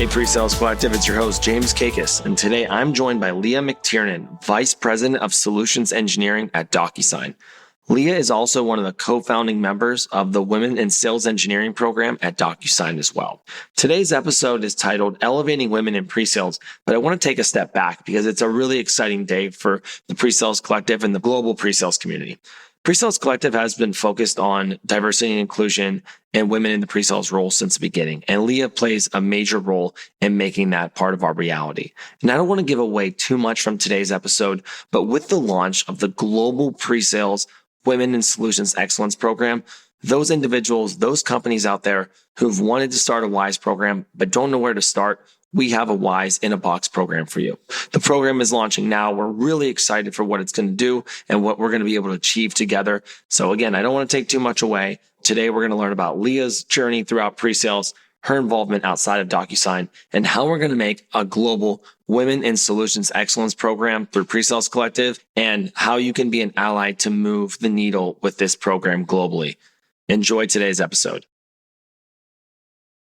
Hey, PreSales Collective, it's your host, James Kaikis, and today I'm joined by Leah McTiernan, Vice President of Solutions Engineering at DocuSign. Leah is also one of the co-founding members of the Women in Sales Engineering program at DocuSign as well. Today's episode is titled Elevating Women in Presales, but I want to take a step back because it's a really exciting day for the PreSales Collective and the global presales community. PreSales Collective has been focused on diversity and inclusion and women in the presales role since the beginning, and Leah plays a major role in making that part of our reality. And I don't want to give away too much from today's episode, but with the launch of the global presales Women in Solutions Excellence program, those individuals, those companies out there who've wanted to start a WISE program but don't know where to start, we have a WISE in a box program for you. The program is launching now. We're really excited for what it's going to do and what we're going to be able to achieve together. So again, I don't want to take too much away. Today, we're going to learn about Leah's journey throughout presales, her involvement outside of DocuSign, and how we're going to make a global Women in Solutions Excellence program through PreSales Collective, and how you can be an ally to move the needle with this program globally. Enjoy today's episode.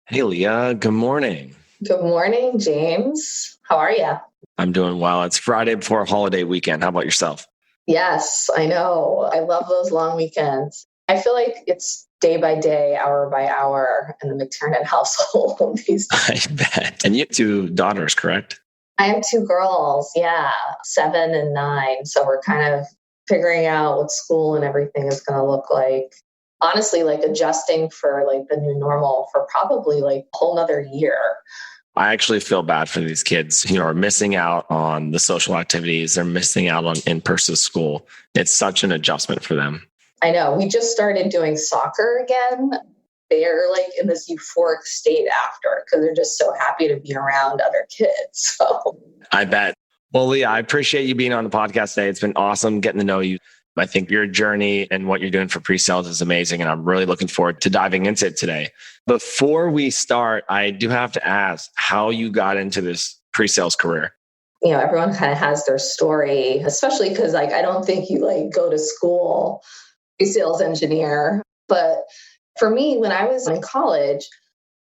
Hey, Leah, good morning. Good morning, James. How are you? I'm doing well. It's Friday before a holiday weekend. How about yourself? Yes, I know. I love those long weekends. I feel like it's day by day, hour by hour in the McTiernan household these days. I bet. And you have two daughters, correct? I have two girls, 7 and 9. So we're kind of figuring out what school and everything is going to look like. Honestly, like adjusting for like the new normal for probably like a whole nother year. I actually feel bad for these kids who are missing out on the social activities. They're missing out on in-person school. It's such an adjustment for them. I know. We just started doing soccer again. They're like in this euphoric state after because they're just so happy to be around other kids. So I bet. Well, Leah, I appreciate you being on the podcast today. It's been awesome getting to know you. I think your journey and what you're doing for pre-sales is amazing, and I'm really looking forward to diving into it today. Before we start, I do have to ask how you got into this pre-sales career. You know, everyone kind of has their story, especially because like I don't think you like go to school, pre-sales engineer. But for me, when I was in college,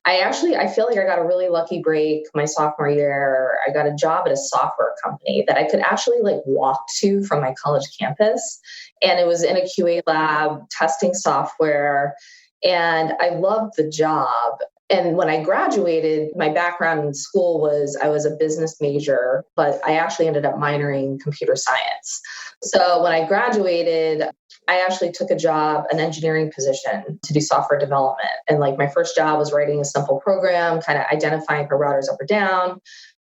I feel like I got a really lucky break my sophomore year. I got a job at a software company that I could actually like walk to from my college campus. And it was in a QA lab testing software. And I loved the job. And when I graduated, my background in school was I was a business major, but I actually ended up minoring computer science. So when I graduated, I actually took a job, an engineering position to do software development. And like my first job was writing a simple program, kind of identifying her routers up or down.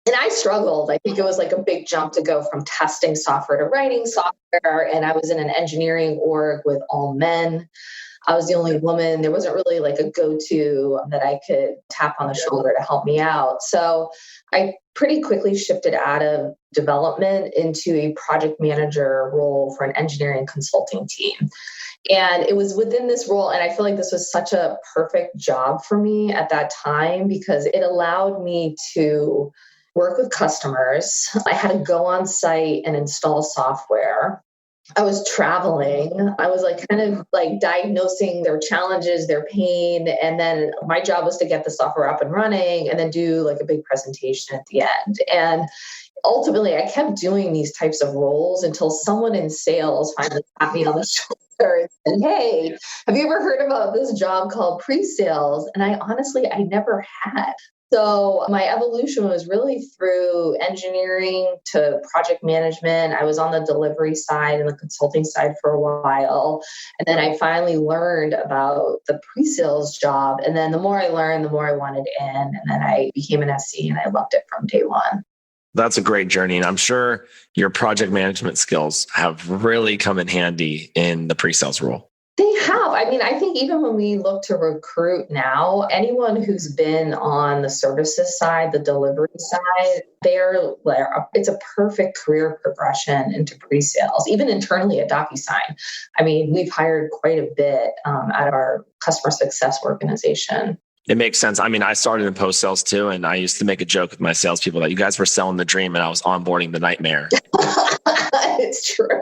And I struggled. I think it was like a big jump to go from testing software to writing software. And I was in an engineering org with all men. I was the only woman. There wasn't really like a go-to that I could tap on the shoulder to help me out. So I pretty quickly shifted out of development into a project manager role for an engineering consulting team. And it was within this role, and I feel like this was such a perfect job for me at that time because it allowed me to work with customers. I had to go on site and install software. I was traveling. I was like kind of like diagnosing their challenges, their pain. And then my job was to get the software up and running and then do like a big presentation at the end. And ultimately, I kept doing these types of roles until someone in sales finally tapped me on the shoulder and said, "Hey, have you ever heard about this job called pre-sales?" And I never had. So my evolution was really through engineering to project management. I was on the delivery side and the consulting side for a while. And then I finally learned about the pre-sales job. And then the more I learned, the more I wanted in. And then I became an SC and I loved it from day one. That's a great journey. And I'm sure your project management skills have really come in handy in the pre-sales role. They have. I mean, I think even when we look to recruit now, anyone who's been on the services side, the delivery side, it's a perfect career progression into pre-sales, even internally at DocuSign. I mean, we've hired quite a bit at our customer success organization. It makes sense. I mean, I started in post-sales too, and I used to make a joke with my salespeople that you guys were selling the dream and I was onboarding the nightmare. It's true.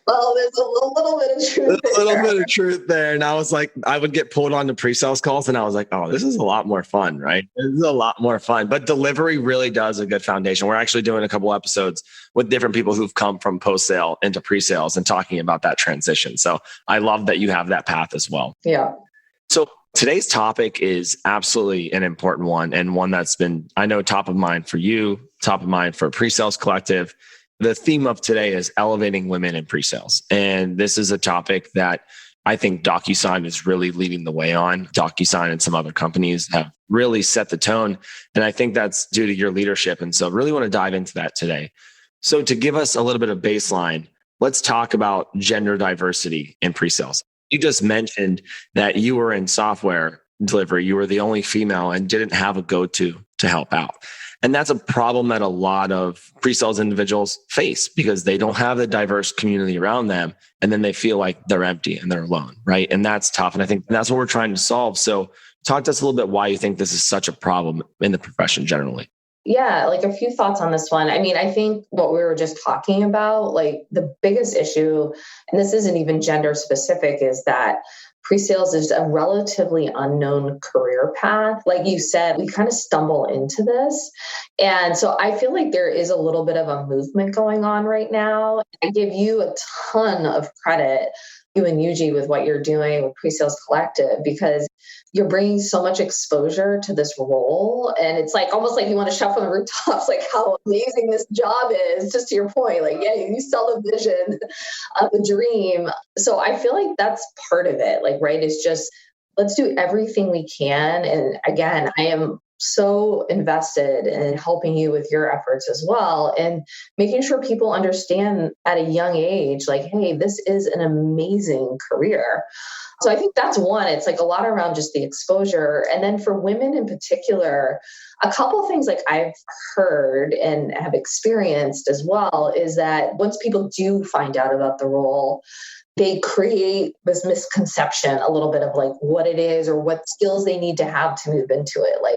Well, there's a little bit of truth A little bit of truth there. And I was like, I would get pulled on to pre-sales calls and I was like, oh, this is a lot more fun, right? This is a lot more fun. But delivery really does a good foundation. We're actually doing a couple episodes with different people who've come from post-sale into pre-sales and talking about that transition. So I love that you have that path as well. Yeah. So today's topic is absolutely an important one, and one that's been, I know, top of mind for you, top of mind for Pre-Sales Collective. The theme of today is elevating women in pre-sales. And this is a topic that I think DocuSign is really leading the way on. DocuSign and some other companies have really set the tone. And I think that's due to your leadership. And so really want to dive into that today. So to give us a little bit of baseline, let's talk about gender diversity in pre-sales. You just mentioned that you were in software delivery. You were the only female and didn't have a go-to to help out. And that's a problem that a lot of pre-sales individuals face because they don't have the diverse community around them. And then they feel like they're empty and they're alone, right? And that's tough. And I think that's what we're trying to solve. So talk to us a little bit why you think this is such a problem in the profession generally. Yeah, like a few thoughts on this one. I mean, I think what we were just talking about, like the biggest issue, and this isn't even gender specific, is that pre-sales is a relatively unknown career path. Like you said, we kind of stumble into this. And so I feel like there is a little bit of a movement going on right now. I give you a ton of credit, you and Yuji, with what you're doing with Pre-Sales Collective, because you're bringing so much exposure to this role. And it's like almost like you want to shout from the rooftops, like how amazing this job is, just to your point. Like, yeah, you sell the vision of the dream. So I feel like that's part of it. Like, right, it's just, let's do everything we can. And again, I am so invested in helping you with your efforts as well, and making sure people understand at a young age, like, hey, this is an amazing career. So I think that's one. It's like a lot around just the exposure. And then for women in particular, a couple of things like I've heard and have experienced as well is that once people do find out about the role, they create this misconception a little bit of like what it is or what skills they need to have to move into it. Like,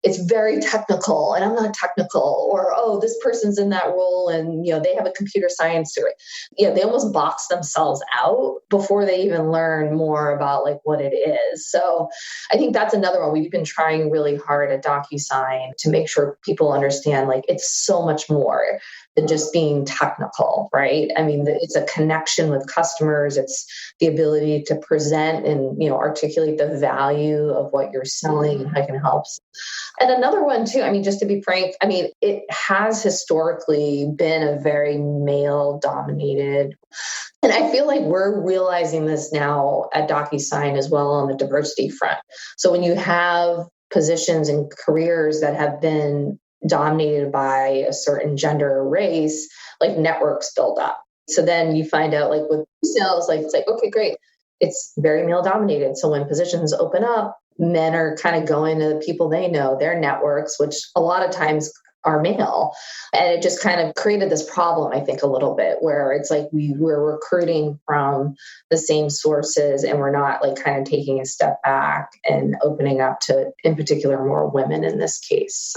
it's very technical and I'm not technical, or, oh, this person's in that role and, you know, they have a computer science degree. Yeah, they almost box themselves out before they even learn more about like what it is. So I think that's another one. We've been trying really hard at DocuSign to make sure people understand like it's so much more than just being technical, right? I mean, it's a connection with customers. It's the ability to present and, you know, articulate the value of what you're selling and how it can help. And another one too, I mean, just to be frank, I mean, it has historically been a very male dominated. And I feel like we're realizing this now at DocuSign as well on the diversity front. So when you have positions and careers that have been dominated by a certain gender or race, like networks build up. So then you find out like with sales, like it's like, okay, great. It's very male dominated. So when positions open up, men are kind of going to the people they know, their networks, which a lot of times are male. And it just kind of created this problem, I think, a little bit where it's like we're recruiting from the same sources and we're not like kind of taking a step back and opening up to, in particular, more women in this case.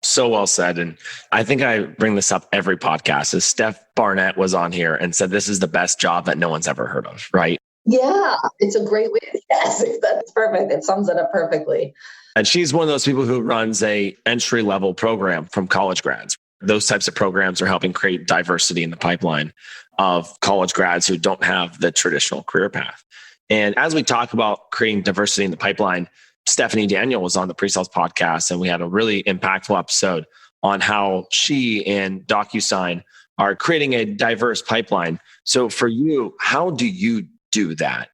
So well said. And I think I bring this up every podcast is Steph Barnett was on here and said, this is the best job that no one's ever heard of, right? Yeah, it's a great way. Yes, that's perfect. It sums it up perfectly. And she's one of those people who runs a entry-level program from college grads. Those types of programs are helping create diversity in the pipeline of college grads who don't have the traditional career path. And as we talk about creating diversity in the pipeline, Stephanie Daniel was on the PreSales Podcast, and we had a really impactful episode on how she and DocuSign are creating a diverse pipeline. So for you, how do you do that?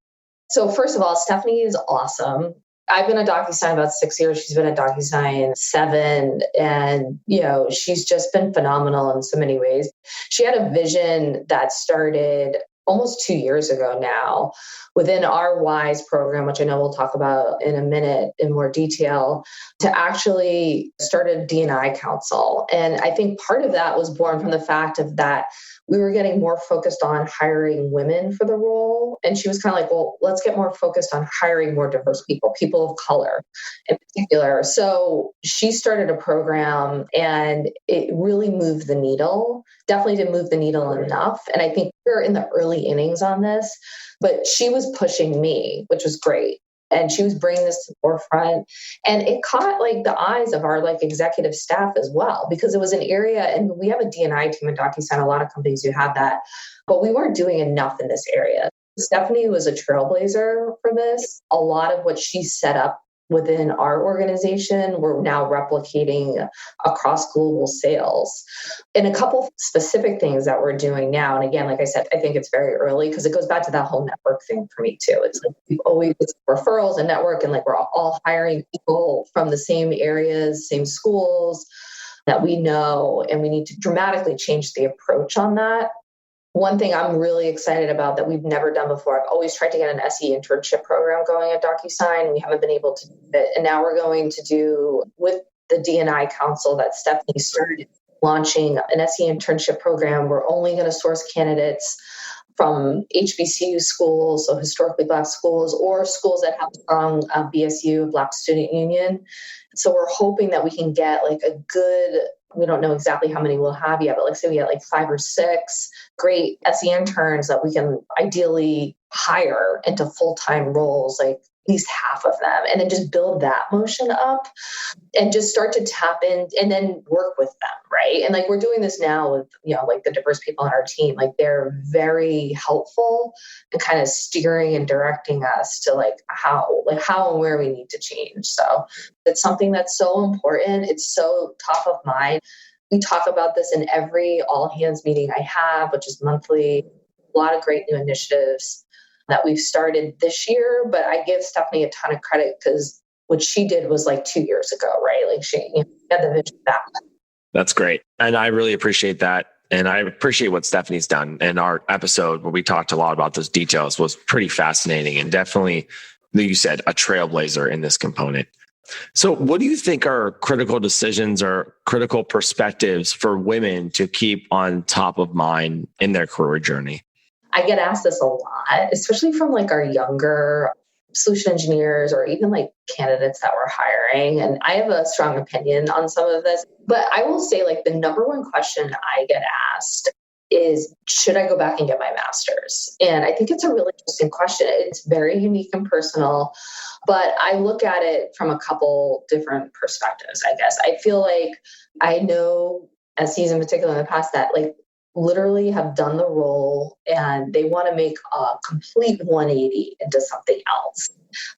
So first of all, Stephanie is awesome. I've been at DocuSign about 6 years. She's been at DocuSign 7. And, you know, she's just been phenomenal in so many ways. She had a vision that started almost 2 years ago now within our WISE program, which I know we'll talk about in a minute in more detail, to actually start a D&I council. And I think part of that was born from the fact of that we were getting more focused on hiring women for the role. And she was kind of like, well, let's get more focused on hiring more diverse people of color in particular. So she started a program and it really moved the needle. Definitely didn't move the needle enough. And I think we're in the early innings on this, but she was pushing me, which was great. And she was bringing this to the forefront, and it caught like the eyes of our like executive staff as well, because it was an area, and we have a D&I team at DocuSign, a lot of companies who have that, but we weren't doing enough in this area. Stephanie was a trailblazer for this. A lot of what she set up within our organization, we're now replicating across global sales. And a couple specific things that we're doing now. And again, like I said, I think it's very early because it goes back to that whole network thing for me too. It's like we've always referrals and network, and like we're all hiring people from the same areas, same schools that we know, and we need to dramatically change the approach on that. One thing I'm really excited about that we've never done before, I've always tried to get an SE internship program going at DocuSign. We haven't been able to do it. And now we're going to do, with the D&I Council that Stephanie started, launching an SE internship program. We're only going to source candidates from HBCU schools, so historically Black schools, or schools that have a strong BSU, Black Student Union. So we're hoping that we can get like a good, we don't know exactly how many we'll have yet, but let's say we get like 5 or 6 great SE interns that we can ideally hire into full-time roles, like at least half of them, and then just build that motion up and just start to tap in and then work with them, right? And like we're doing this now with, like the diverse people on our team, like they're very helpful and kind of steering and directing us to like how and where we need to change. So it's something that's so important. It's so top of mind. We talk about this in every all hands meeting I have, which is monthly. A lot of great new initiatives that we've started this year, but I give Stephanie a ton of credit because what she did was like 2 years ago, right? Like she had the vision back. That's great. And I really appreciate that. And I appreciate what Stephanie's done. And our episode where we talked a lot about those details was pretty fascinating, and definitely, like you said, a trailblazer in this component. So what do you think are critical decisions or critical perspectives for women to keep on top of mind in their career journey? I get asked this a lot, especially from like our younger solution engineers or even like candidates that we're hiring. And I have a strong opinion on some of this, but I will say like the number one question I get asked is, should I go back and get my master's? And I think it's a really interesting question. It's very unique and personal, but I look at it from a couple different perspectives, I guess. I feel like I know SEs in particular in the past that like literally have done the role and they want to make a complete 180 into something else.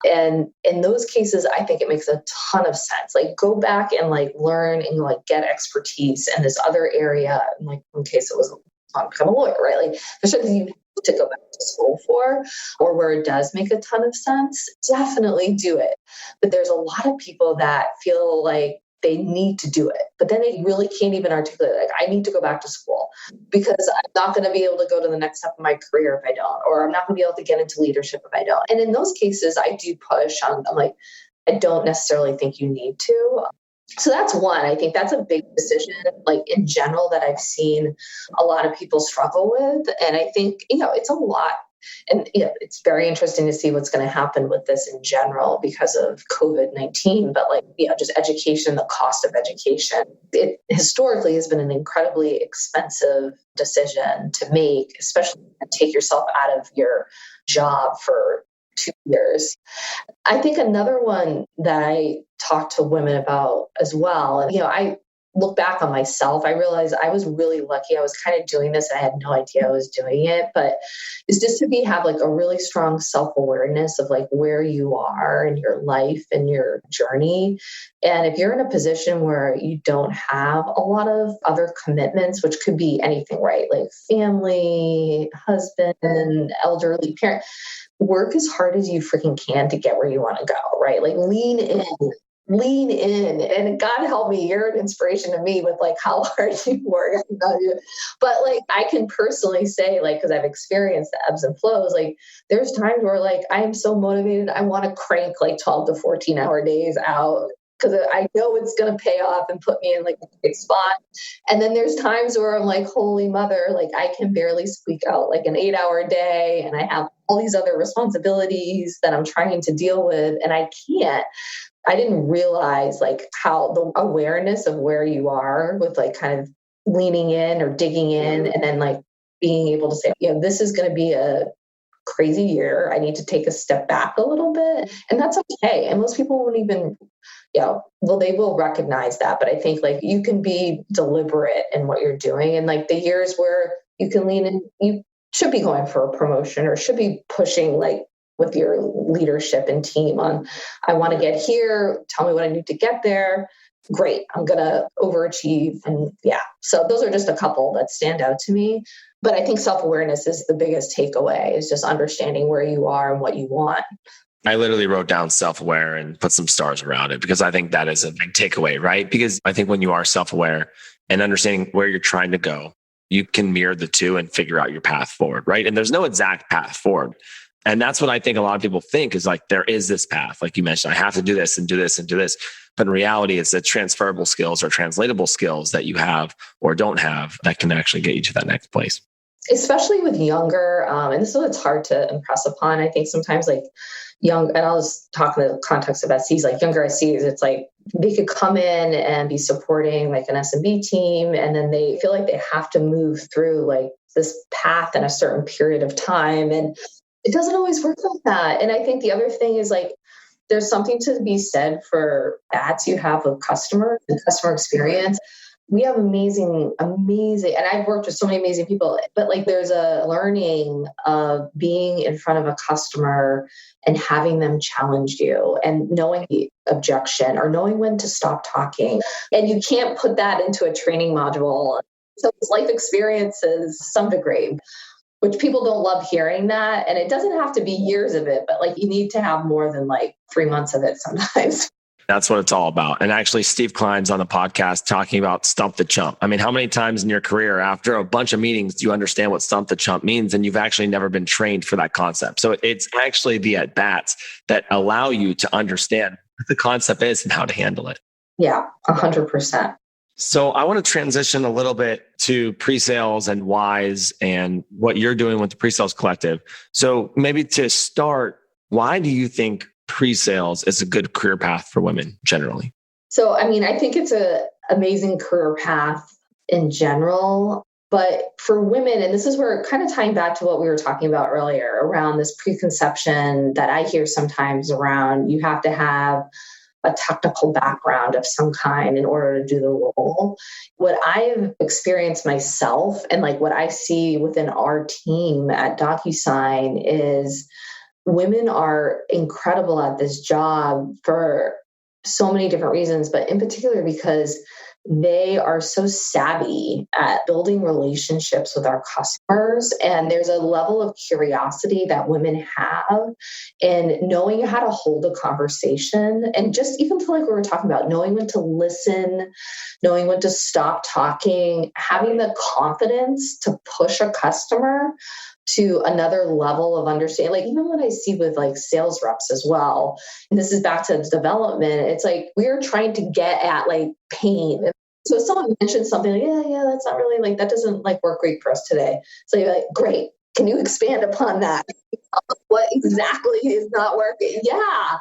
And in those cases, I think it makes a ton of sense. Like go back and like learn and like get expertise in this other area. And like in case it was to become a lawyer, right? Like there's certain things you need to go back to school for, or where it does make a ton of sense, definitely do it. But there's a lot of people that feel like they need to do it, but then they really can't even articulate, like, I need to go back to school because I'm not going to be able to go to the next step of my career if I don't, or I'm not going to be able to get into leadership if I don't. And in those cases, I do push on, I'm like, I don't necessarily think you need to. So that's one. I think that's a big decision, like in general, that I've seen a lot of people struggle with. And I think, it's a lot. And it's very interesting to see what's going to happen with this in general because of COVID-19. But just education, the cost of education, it historically has been an incredibly expensive decision to make, especially to take yourself out of your job for 2 years. I think another one that I talk to women about as well, and I look back on myself, I realized I was really lucky. I was kind of doing this. I had no idea I was doing it, but it's just to have like a really strong self-awareness of like where you are in your life and your journey. And if you're in a position where you don't have a lot of other commitments, which could be anything, right? Like family, husband, elderly parent, work as hard as you freaking can to get where you want to go, right? Like lean in. And God help me, you're an inspiration to me with like how hard you work. But like I can personally say, like, because I've experienced the ebbs and flows, like there's times where like I am so motivated, I want to crank like 12 to 14-hour days out because I know it's going to pay off and put me in like a big spot. And then there's times where I'm like, holy mother, like I can barely squeak out like an 8-hour day and I have all these other responsibilities that I'm trying to deal with and I can't. I didn't realize like how the awareness of where you are with like kind of leaning in or digging in and then like being able to say, this is going to be a crazy year. I need to take a step back a little bit. And that's okay. And most people won't even, they will recognize that. But I think like you can be deliberate in what you're doing. And like the years where you can lean in, you should be going for a promotion or should be pushing like with your leadership and team on, I want to get here. Tell me what I need to get there. Great. I'm going to overachieve. And so those are just a couple that stand out to me. But I think self-awareness is the biggest takeaway, is just understanding where you are and what you want. I literally wrote down self-aware and put some stars around it because I think that is a big takeaway, right? Because I think when you are self-aware and understanding where you're trying to go, you can mirror the two and figure out your path forward, right? And there's no exact path forward. And that's what I think a lot of people think is like, there is this path. Like you mentioned, I have to do this and do this and do this. But in reality, it's the transferable skills or translatable skills that you have or don't have that can actually get you to that next place. Especially with younger, and this is what's hard to impress upon. I think sometimes like young, and I'll just talk in the context of SEs, like younger SEs, it's like they could come in and be supporting like an SMB team, and then they feel like they have to move through like this path in a certain period of time. And it doesn't always work like that. And I think the other thing is like, there's something to be said for ads you have with customers and customer experience. We have amazing, and I've worked with so many amazing people, but like there's a learning of being in front of a customer and having them challenge you and knowing the objection or knowing when to stop talking. And you can't put that into a training module. So it's life experiences to some degree, which people don't love hearing that. And it doesn't have to be years of it, but like you need to have more than like 3 months of it sometimes. That's what it's all about. And actually, Steve Klein's on the podcast talking about stump the chump. I mean, how many times in your career after a bunch of meetings do you understand what stump the chump means and you've actually never been trained for that concept? So it's actually the at-bats that allow you to understand what the concept is and how to handle it. Yeah, 100%. So I want to transition a little bit to pre-sales and whys and what you're doing with the pre-sales collective. So maybe to start, why do you think pre-sales is a good career path for women generally? So, I mean, I think it's an amazing career path in general, but for women, and this is where kind of tying back to what we were talking about earlier around this preconception that I hear sometimes around, you have to have a technical background of some kind in order to do the role. What I've experienced myself and like what I see within our team at DocuSign is women are incredible at this job for so many different reasons, but in particular because they are so savvy at building relationships with our customers. And there's a level of curiosity that women have in knowing how to hold a conversation. And just even feel like we were talking about knowing when to listen, knowing when to stop talking, having the confidence to push a customer to another level of understanding. Like even what I see with like sales reps as well, and this is back to development, it's like we're trying to get at like pain. So if someone mentions something like, yeah, that's not really like, that doesn't like work great for us today. So you're like, great. Can you expand upon that? What exactly is not working? Yeah.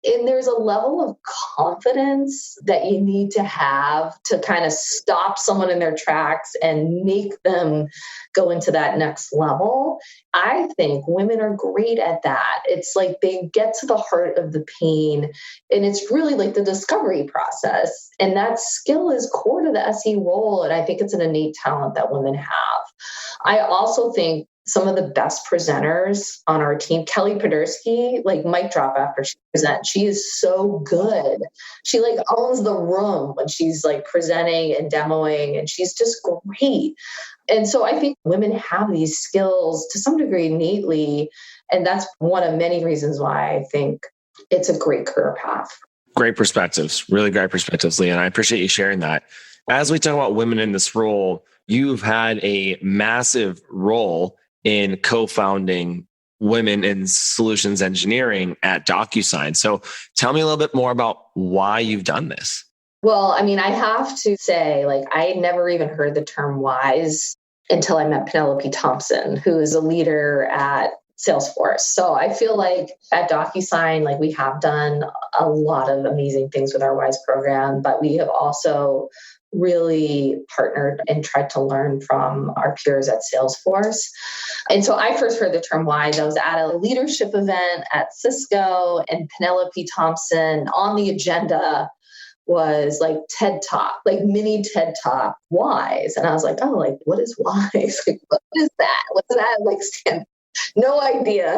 And there's a level of confidence that you need to have to kind of stop someone in their tracks and make them go into that next level. I think women are great at that. It's like they get to the heart of the pain, and it's really like the discovery process. And that skill is core to the SE role. And I think it's an innate talent that women have. I also think some of the best presenters on our team, Kelly Podersky, like mic drop after she presents. She is so good. She like owns the room when she's like presenting and demoing, and she's just great. And so I think women have these skills to some degree innately. And that's one of many reasons why I think it's a great career path. Great perspectives, really great perspectives, Leah. And I appreciate you sharing that. As we talk about women in this role, you've had a massive role in co-founding women in solutions engineering at DocuSign. So tell me a little bit more about why you've done this. Well, I mean, I have to say, like, I had never even heard the term WISE until I met Penelope Thompson, who is a leader at Salesforce. So I feel like at DocuSign, like we have done a lot of amazing things with our WISE program, but we have also really partnered and tried to learn from our peers at Salesforce. And so I first heard the term WISE. I was at a leadership event at Cisco, and Penelope Thompson on the agenda was like TED Talk, like mini TED Talk, WISE. And I was like, oh, like, what is WISE? Like, what is that? What's that like stand? No idea.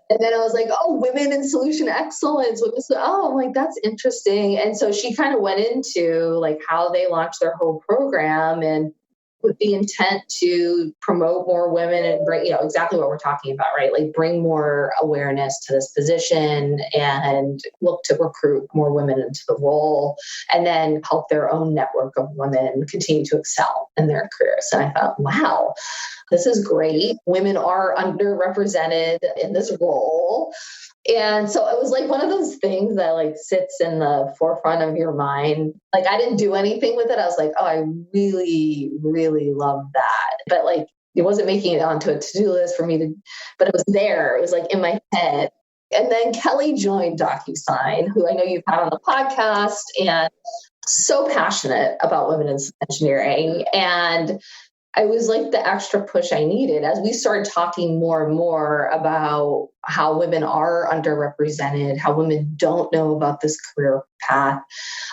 And then I was like, oh, women in solution excellence. Oh, I'm like, that's interesting. And so she kind of went into like how they launched their whole program and with the intent to promote more women and bring, exactly what we're talking about, right? Like bring more awareness to this position and look to recruit more women into the role and then help their own network of women continue to excel in their careers. And I thought, wow, this is great. Women are underrepresented in this role. And so it was like one of those things that like sits in the forefront of your mind. Like I didn't do anything with it. I was like, oh, I really, really love that. But like it wasn't making it onto a to-do list for me to, but it was there. It was like in my head. And then Kelly joined DocuSign, who I know you've had on the podcast, and so passionate about women in engineering. And I was like the extra push I needed as we started talking more and more about how women are underrepresented, how women don't know about this career path.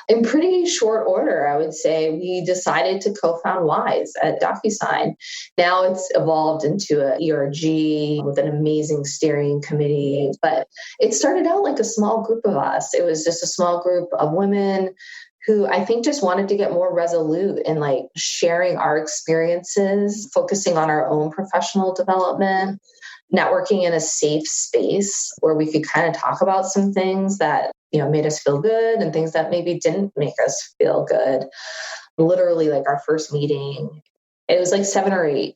In pretty short order, I would say we decided to co-found WISE at DocuSign. Now it's evolved into an ERG with an amazing steering committee, but it started out like a small group of us. It was just a small group of women who I think just wanted to get more resolute in like sharing our experiences, focusing on our own professional development, networking in a safe space where we could kind of talk about some things that, made us feel good and things that maybe didn't make us feel good. Literally like our first meeting, it was like 7 or 8.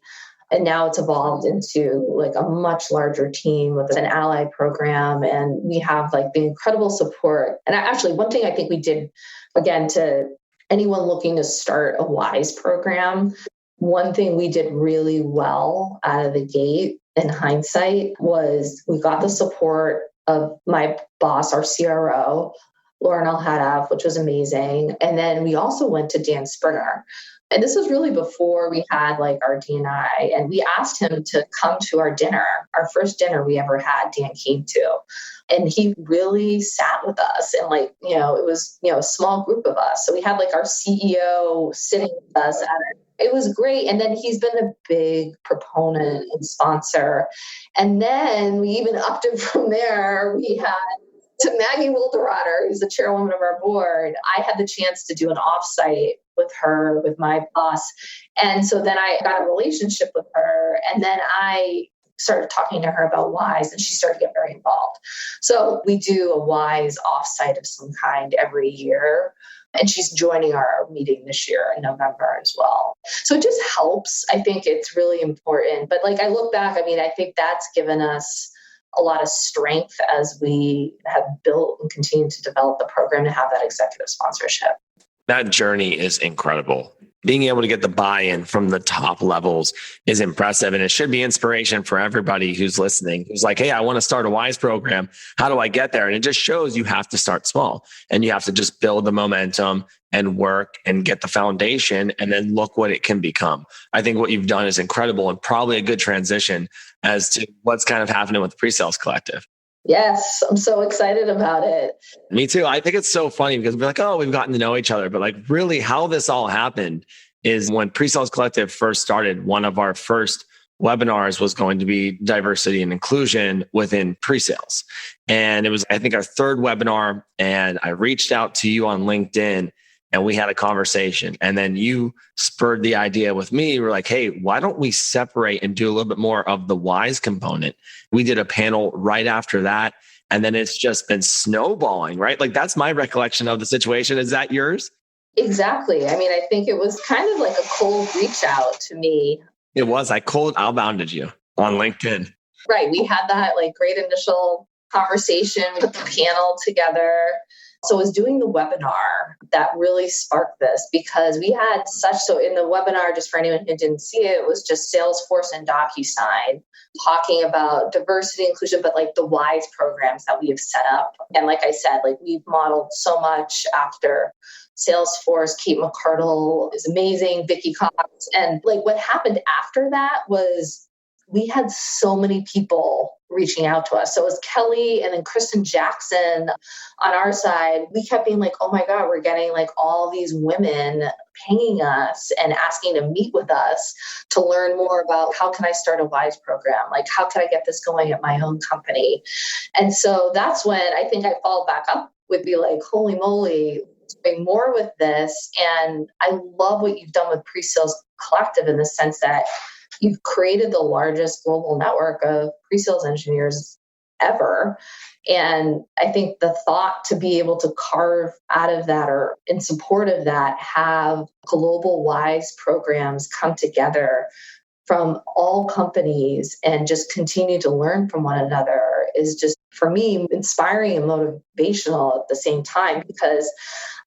And now it's evolved into like a much larger team with an ally program. And we have like the incredible support. And actually, one thing I think we did, again, to anyone looking to start a WISE program, one thing we did really well out of the gate in hindsight was we got the support of my boss, our CRO, Lauren Alhadaf, which was amazing. And then we also went to Dan Springer. And this was really before we had like our D&I, and we asked him to come to our dinner, our first dinner we ever had, Dan came to. And he really sat with us and like, it was, a small group of us. So we had like our CEO sitting with us at it. It was great. And then he's been a big proponent and sponsor. And then we even upped it from there. We had to Maggie Wilderotter, who's the chairwoman of our board. I had the chance to do an offsite with her, with my boss. And so then I got a relationship with her. And then I started talking to her about WISE, and she started to get very involved. So we do a WISE offsite of some kind every year. And she's joining our meeting this year in November as well. So it just helps. I think it's really important. But like I look back, I think that's given us a lot of strength as we have built and continued to develop the program to have that executive sponsorship. That journey is incredible. Being able to get the buy-in from the top levels is impressive. And it should be inspiration for everybody who's listening, who's like, hey, I want to start a WISE program. How do I get there? And it just shows you have to start small and you have to just build the momentum and work and get the foundation and then look what it can become. I think what you've done is incredible and probably a good transition as to what's kind of happening with the PreSales Collective. Yes, I'm so excited about it. Me too. I think it's so funny because we're like, oh, we've gotten to know each other. But like really how this all happened is when PreSales Collective first started, one of our first webinars was going to be diversity and inclusion within pre-sales. And it was, I think, our third webinar. And I reached out to you on LinkedIn and we had a conversation. And then you spurred the idea with me. We're like, hey, why don't we separate and do a little bit more of the WISE component? We did a panel right after that. And then it's just been snowballing, right? Like that's my recollection of the situation. Is that yours? Exactly. I think it was kind of like a cold reach out to me. It was. I cold outbounded you on LinkedIn. Right. We had that like great initial conversation, we put the panel together. So I was doing the webinar that really sparked this because we had so in the webinar, just for anyone who didn't see it, it was just Salesforce and DocuSign talking about diversity, inclusion, but like the WISE programs that we have set up. And like I said, like we've modeled so much after Salesforce. Kate McCardle is amazing. Vicky Cox. And like what happened after that was we had so many people reaching out to us. So it was Kelly and then Kristen Jackson on our side. We kept being like, oh my God, we're getting like all these women pinging us and asking to meet with us to learn more about how can I start a WISE program? Like, how can I get this going at my own company? And so that's when I think I followed back up would be like, holy moly, doing more with this. And I love what you've done with PreSales Collective in the sense that you've created the largest global network of pre-sales engineers ever. And I think the thought to be able to carve out of that or in support of that, have global WISE programs come together from all companies and just continue to learn from one another is just, for me, inspiring and motivational at the same time, because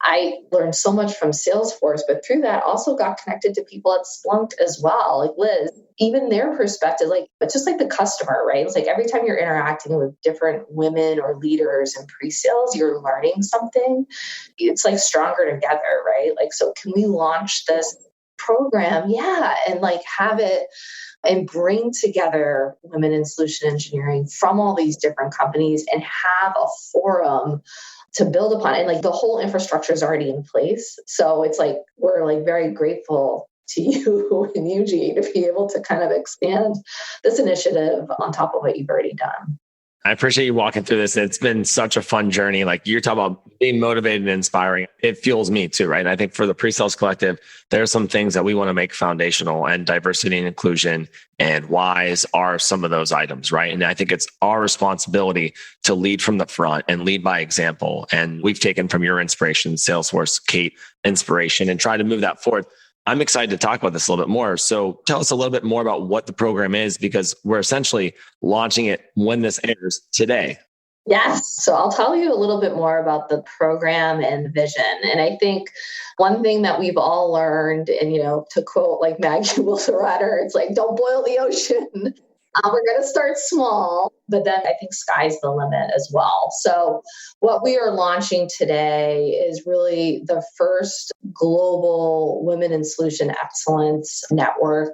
I learned so much from Salesforce, but through that also got connected to people at Splunk as well. Like Liz, even their perspective, like, it's just like the customer, right? It's like every time you're interacting with different women or leaders in pre-sales, you're learning something. It's like stronger together, right? Like, so can we launch this program? Yeah. And like have it and bring together women in solution engineering from all these different companies and have a forum to build upon. And like the whole infrastructure is already in place. So it's like, we're like very grateful to you and Eugene to be able to kind of expand this initiative on top of what you've already done. I appreciate you walking through this. It's been such a fun journey. Like you're talking about being motivated and inspiring. It fuels me too, right? And I think for the PreSales Collective, there are some things that we want to make foundational, and diversity and inclusion and WISE are some of those items, right? And I think it's our responsibility to lead from the front and lead by example. And we've taken from your inspiration, Salesforce, Kate, inspiration, and try to move that forward. I'm excited to talk about this a little bit more. So tell us a little bit more about what the program is, because we're essentially launching it when this airs today. Yes. So I'll tell you a little bit more about the program and the vision. And I think one thing that we've all learned, and, to quote like Maggie Wilson-Ratter, it's like, don't boil the ocean. We're going to start small, but then I think sky's the limit as well. So what we are launching today is really the first global women in solution excellence network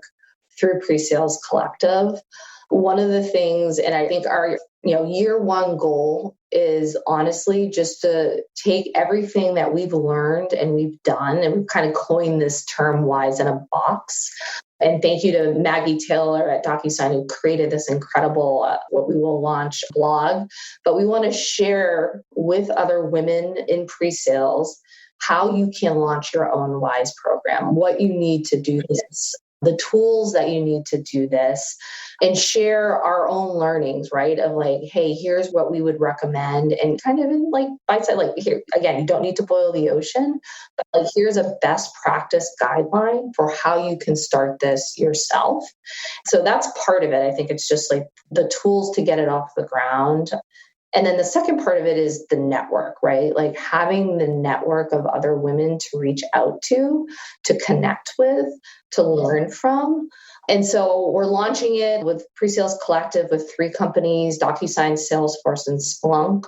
through PreSales Collective. One of the things, and I think our year one goal is honestly just to take everything that we've learned and we've done, and we've kind of coined this term WISE in a box. And thank you to Maggie Taylor at DocuSign who created this incredible, what we will launch blog. But we want to share with other women in pre-sales how you can launch your own WISE program, what you need to do this, the tools that you need to do this, and share our own learnings, right? Of like, hey, here's what we would recommend, and kind of in like bite-sized, like here, again, you don't need to boil the ocean, but like here's a best practice guideline for how you can start this yourself. So that's part of it. I think it's just like the tools to get it off the ground. And then the second part of it is the network, right? Like having the network of other women to reach out to connect with, to learn from. And so we're launching it with PreSales Collective with 3 companies, DocuSign, Salesforce, and Splunk.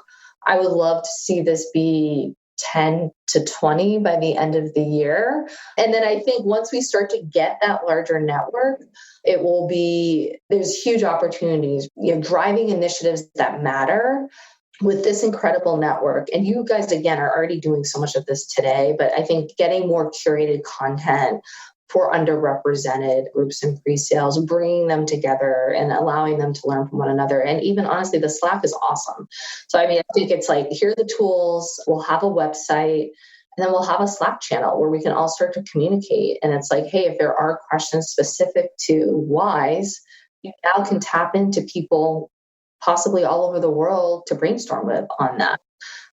I would love to see this be 10 to 20 by the end of the year. And then I think once we start to get that larger network, it will be, there's huge opportunities, driving initiatives that matter with this incredible network. And you guys, again, are already doing so much of this today, but I think getting more curated content for underrepresented groups in pre-sales, bringing them together and allowing them to learn from one another. And even honestly, the Slack is awesome. So, I think it's like, here are the tools, we'll have a website, and then we'll have a Slack channel where we can all start to communicate. And it's like, hey, if there are questions specific to WISE, you now can tap into people possibly all over the world to brainstorm with on that.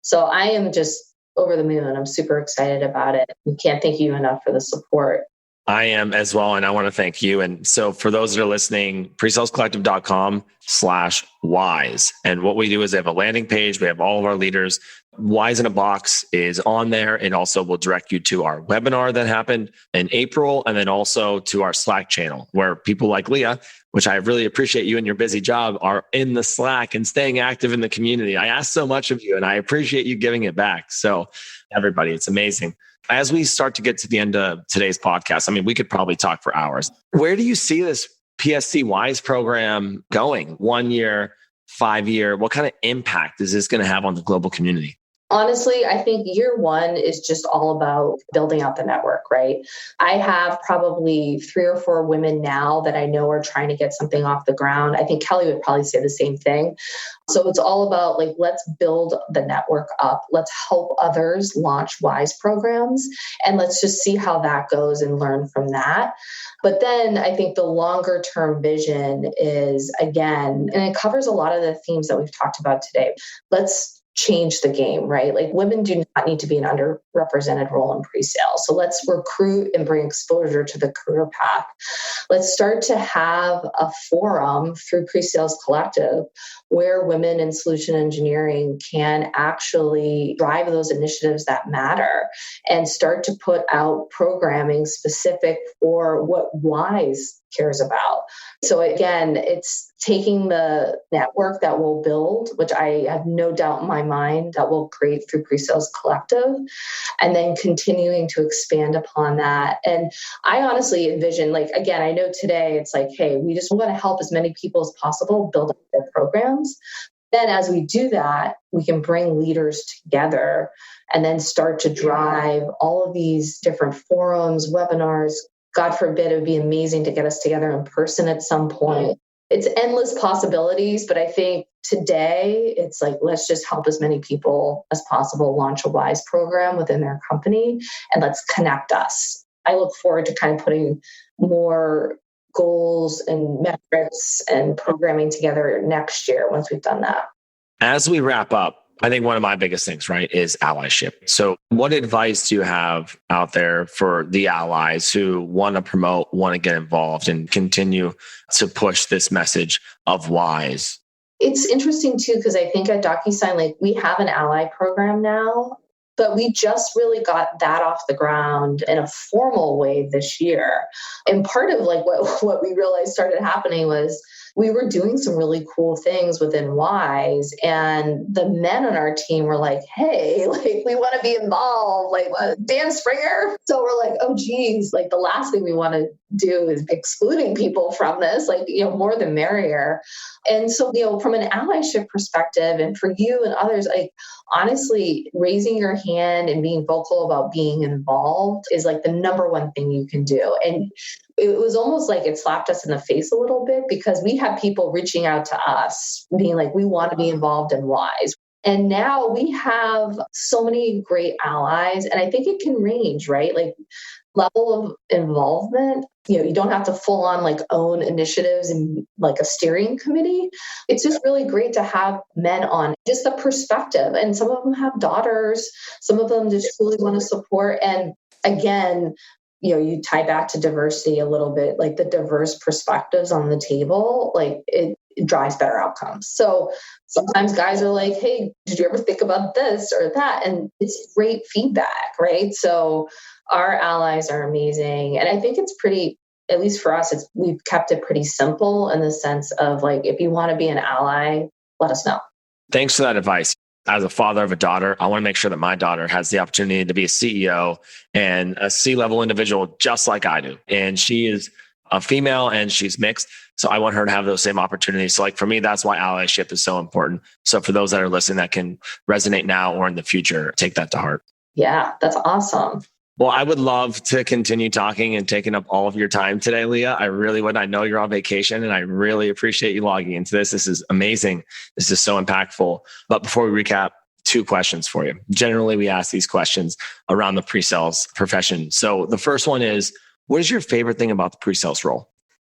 So I am just over the moon. I'm super excited about it. We can't thank you enough for the support. I am as well. And I want to thank you. And so for those that are listening, presalescollective.com/WISE. And what we do is they have a landing page. We have all of our leaders. WISE in a Box is on there. It also will direct you to our webinar that happened in April, and then also to our Slack channel where people like Leah, which I really appreciate you and your busy job, are in the Slack and staying active in the community. I ask so much of you and I appreciate you giving it back. So everybody, it's amazing. As we start to get to the end of today's podcast, I mean, we could probably talk for hours. Where do you see this PSC WISE program going? 1 year, 5 year? What kind of impact is this going to have on the global community? Honestly, I think year one is just all about building out the network, right? I have probably 3 or 4 women now that I know are trying to get something off the ground. I think Kelly would probably say the same thing. So it's all about like, let's build the network up. Let's help others launch WISE programs. And let's just see how that goes and learn from that. But then I think the longer term vision is, again, and it covers a lot of the themes that we've talked about today. Let's change the game, right? Like women do not need to be an underrepresented role in pre-sales. So let's recruit and bring exposure to the career path. Let's start to have a forum through Pre-Sales Collective where women in solution engineering can actually drive those initiatives that matter and start to put out programming specific for what WISE cares about. So again, it's taking the network that we'll build, which I have no doubt in my mind that we'll create through Pre-Sales Collective, and then continuing to expand upon that. And I honestly envision, like, again, I know today it's like, hey, we just want to help as many people as possible build up their programs. Then as we do that, we can bring leaders together and then start to drive all of these different forums, webinars. God forbid, it would be amazing to get us together in person at some point. It's endless possibilities, but I think today it's like, let's just help as many people as possible launch a WISE program within their company, and let's connect us. I look forward to kind of putting more goals and metrics and programming together next year once we've done that. As we wrap up, I think one of my biggest things, right, is allyship. So what advice do you have out there for the allies who want to promote, want to get involved and continue to push this message of WISE? It's interesting too, because I think at DocuSign, like we have an ally program now, but we just really got that off the ground in a formal way this year. And part of like what we realized started happening was we were doing some really cool things within WISE, and the men on our team were like, hey, like we want to be involved, like Dan Springer. So we're like, oh geez, like the last thing we want to do is excluding people from this, like, more the merrier. And so, from an allyship perspective and for you and others, like honestly, raising your hand and being vocal about being involved is like the number one thing you can do. And it was almost like it slapped us in the face a little bit because we had people reaching out to us being like, we want to be involved in WISE. And now we have so many great allies, and I think it can range, right? Like level of involvement, you don't have to full on like own initiatives and like a steering committee. It's just really great to have men on just the perspective. And some of them have daughters, some of them just really want to support. And again, you tie back to diversity a little bit, like the diverse perspectives on the table, like it drives better outcomes. So sometimes guys are like, hey, did you ever think about this or that? And it's great feedback, right? So our allies are amazing. And I think it's pretty, at least for us, we've kept it pretty simple in the sense of like, if you want to be an ally, let us know. Thanks for that advice. As a father of a daughter, I want to make sure that my daughter has the opportunity to be a CEO and a C-level individual just like I do. And she is a female and she's mixed. So I want her to have those same opportunities. So like for me, that's why allyship is so important. So for those that are listening that can resonate now or in the future, take that to heart. Yeah, that's awesome. Well, I would love to continue talking and taking up all of your time today, Leah. I really would. I know you're on vacation and I really appreciate you logging into this. This is amazing. This is so impactful. But before we recap, 2 questions for you. Generally, we ask these questions around the pre-sales profession. So the first one is, what is your favorite thing about the pre-sales role?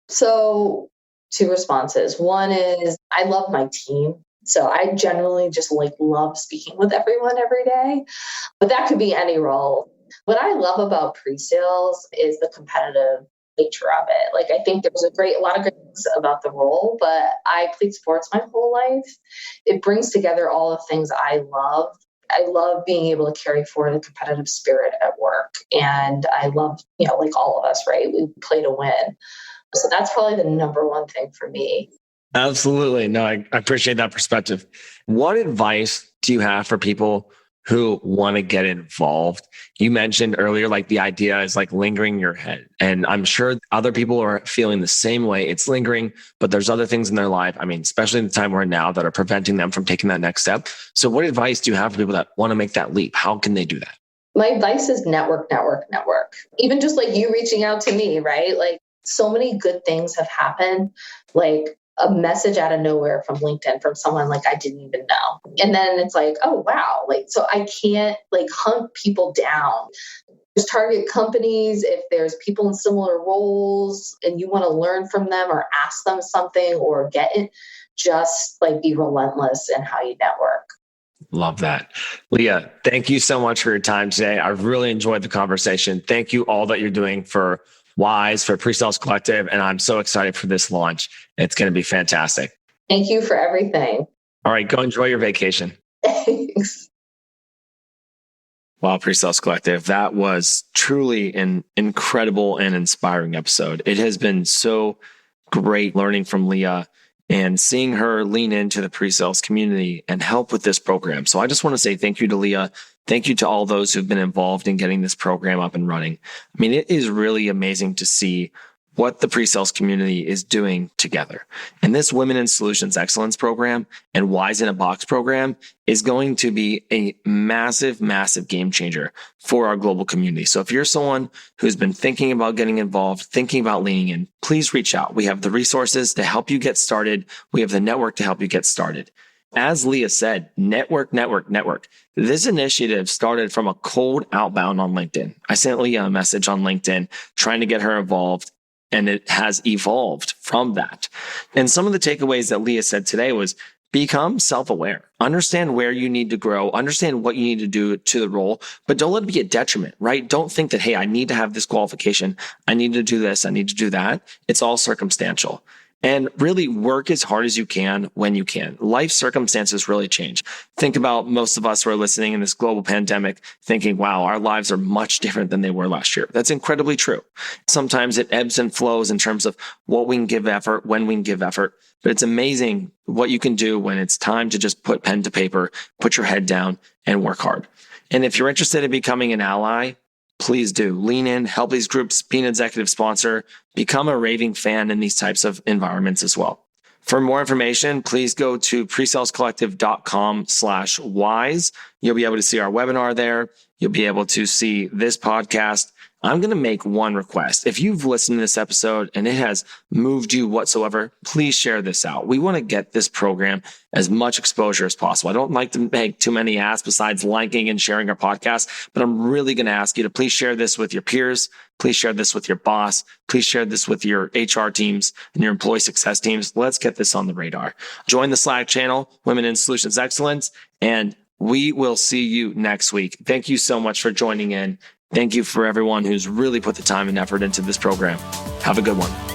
So 2 responses. One is I love my team. So I generally just like love speaking with everyone every day, but that could be any role. What I love about pre-sales is the competitive nature of it. Like, I think there's a lot of good things about the role, but I played sports my whole life. It brings together all the things I love. I love being able to carry forward a competitive spirit at work. And I love, like all of us, right? We play to win. So that's probably the number one thing for me. Absolutely. No, I appreciate that perspective. What advice do you have for people who want to get involved. You mentioned earlier, like the idea is like lingering in your head. And I'm sure other people are feeling the same way. It's lingering, but there's other things in their life. I mean, especially in the time we're in now, that are preventing them from taking that next step. So what advice do you have for people that want to make that leap? How can they do that? My advice is network. Even just like you reaching out to me, right? Like so many good things have happened. Like a message out of nowhere from LinkedIn from someone like I didn't even know. And then it's like, oh, wow. Like, so I can't like hunt people down. Just target companies if there's people in similar roles and you want to learn from them or ask them something or get it. Just like be relentless in how you network. Love that. Leah, thank you so much for your time today. I've really enjoyed the conversation. Thank you all that you're doing for Wise, for PreSales Collective, and I'm so excited for this launch. It's going to be fantastic. Thank you for everything. All right, go enjoy your vacation. Thanks. Wow, PreSales Collective, that was truly an incredible and inspiring episode. It has been so great learning from Leah and seeing her lean into the pre-sales community and help with this program. So I just want to say thank you to Leah. Thank you to all those who've been involved in getting this program up and running. I mean, it is really amazing to see what the pre-sales community is doing together. And this Women in Solutions Excellence program and Wise in a Box program is going to be a massive, massive game changer for our global community. So if you're someone who's been thinking about getting involved, thinking about leaning in, please reach out. We have the resources to help you get started. We have the network to help you get started. As Leah said, network. This initiative started from a cold outbound on LinkedIn. I sent Leah a message on LinkedIn trying to get her involved, and it has evolved from that. And some of the takeaways that Leah said today was become self-aware, understand where you need to grow, understand what you need to do to the role, but don't let it be a detriment, right? Don't think that, hey, I need to have this qualification. I need to do this. I need to do that. It's all circumstantial. And really work as hard as you can when you can. Life circumstances really change. Think about most of us who are listening in this global pandemic thinking, wow, our lives are much different than they were last year. That's incredibly true. Sometimes it ebbs and flows in terms of what we can give effort, when we can give effort. But it's amazing what you can do when it's time to just put pen to paper, put your head down and work hard. And if you're interested in becoming an ally, please do lean in, help these groups, be an executive sponsor, become a raving fan in these types of environments as well. For more information, please go to presalescollective.com/wise. You'll be able to see our webinar there. You'll be able to see this podcast. I'm going to make one request. If you've listened to this episode and it has moved you whatsoever, please share this out. We want to get this program as much exposure as possible. I don't like to make too many asks besides liking and sharing our podcast, but I'm really going to ask you to please share this with your peers. Please share this with your boss. Please share this with your HR teams and your employee success teams. Let's get this on the radar. Join the Slack channel, Women in Solutions Excellence, and we will see you next week. Thank you so much for joining in. Thank you for everyone who's really put the time and effort into this program. Have a good one.